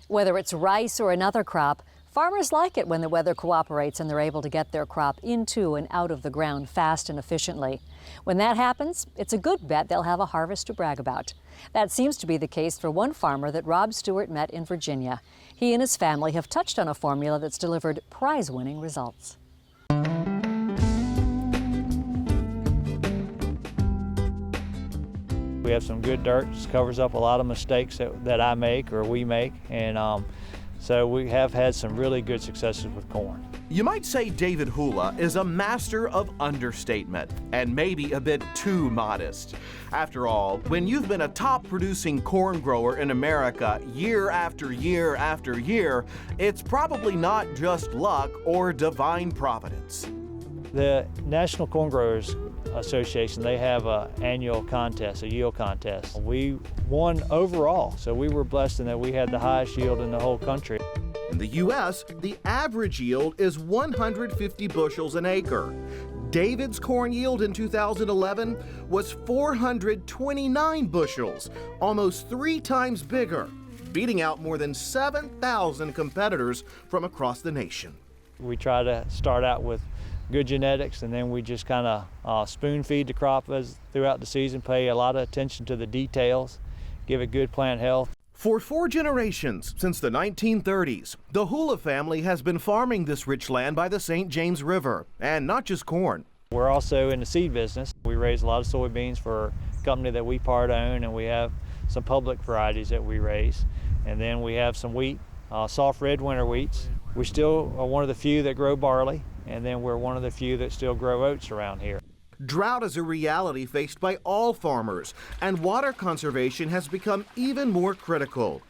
Whether it's rice or another crop, farmers like it when the weather cooperates and they're able to get their crop into and out of the ground fast and efficiently. When that happens, it's a good bet they'll have a harvest to brag about. That seems to be the case for one farmer that Rob Stewart met in Virginia. He and his family have touched on a formula that's delivered prize-winning results. We have some good dirt, just covers up a lot of mistakes that I make or we make, and so we have had some really good successes with corn. You might say David Hula is a master of understatement, and maybe a bit too modest. After all, when you've been a top producing corn grower in America year after year after year, it's probably not just luck or divine providence. The National Corn Growers Association, they have an annual contest, a yield contest. We won overall, so we were blessed in that we had the highest yield in the whole country. In the U.S., the average yield is 150 bushels an acre. David's corn yield in 2011 was 429 bushels, almost 3 times bigger, beating out more than 7,000 competitors from across the nation. We try to start out with good genetics, and then we just kind of spoon feed the crop throughout the season, pay a lot of attention to the details, give it good plant health. For 4 generations, since the 1930s, the Hula family has been farming this rich land by the St. James River, and not just corn. We're also in the seed business. We raise a lot of soybeans for a company that we part own, and we have some public varieties that we raise. And then we have some wheat, soft red winter wheats. We still are one of the few that grow barley, and then we're one of the few that still grow oats around here. Drought is a reality faced by all farmers, and water conservation has become even more critical.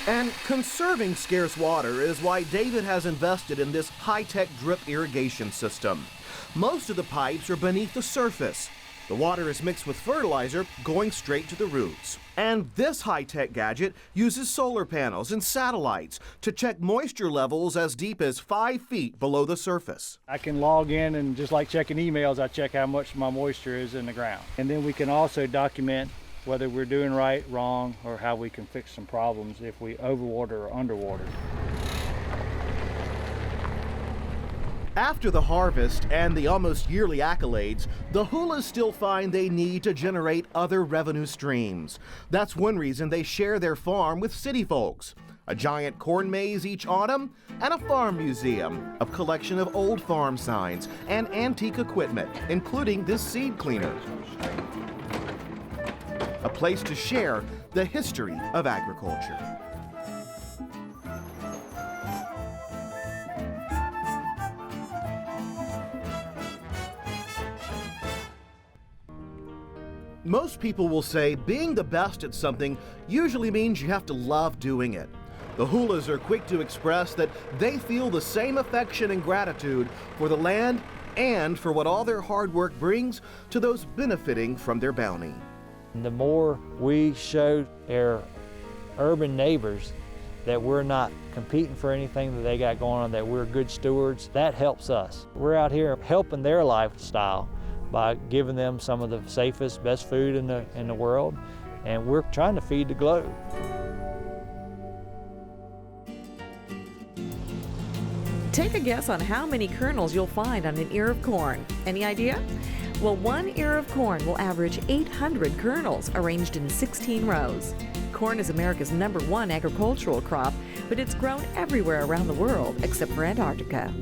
And conserving scarce water is why David has invested in this high-tech drip irrigation system. Most of the pipes are beneath the surface. The water is mixed with fertilizer, going straight to the roots. And this high-tech gadget uses solar panels and satellites to check moisture levels as deep as 5 feet below the surface. I can log in, and just like checking emails, I check how much my moisture is in the ground. And then we can also document whether we're doing right, wrong, or how we can fix some problems if we overwater or underwater. After the harvest and the almost yearly accolades, the Hulas still find they need to generate other revenue streams. That's one reason they share their farm with city folks. A giant corn maze each autumn, and a farm museum, a collection of old farm signs and antique equipment, including this seed cleaner. A place to share the history of agriculture. Most people will say being the best at something usually means you have to love doing it. The Hulas are quick to express that they feel the same affection and gratitude for the land and for what all their hard work brings to those benefiting from their bounty. The more we show their urban neighbors that we're not competing for anything that they got going on, that we're good stewards, that helps us. We're out here helping their lifestyle by giving them some of the safest, best food in the world, and we're trying to feed the globe. Take a guess on how many kernels you'll find on an ear of corn. Any idea? Well, 1 ear of corn will average 800 kernels arranged in 16 rows. Corn is America's #1 agricultural crop, but it's grown everywhere around the world except for Antarctica.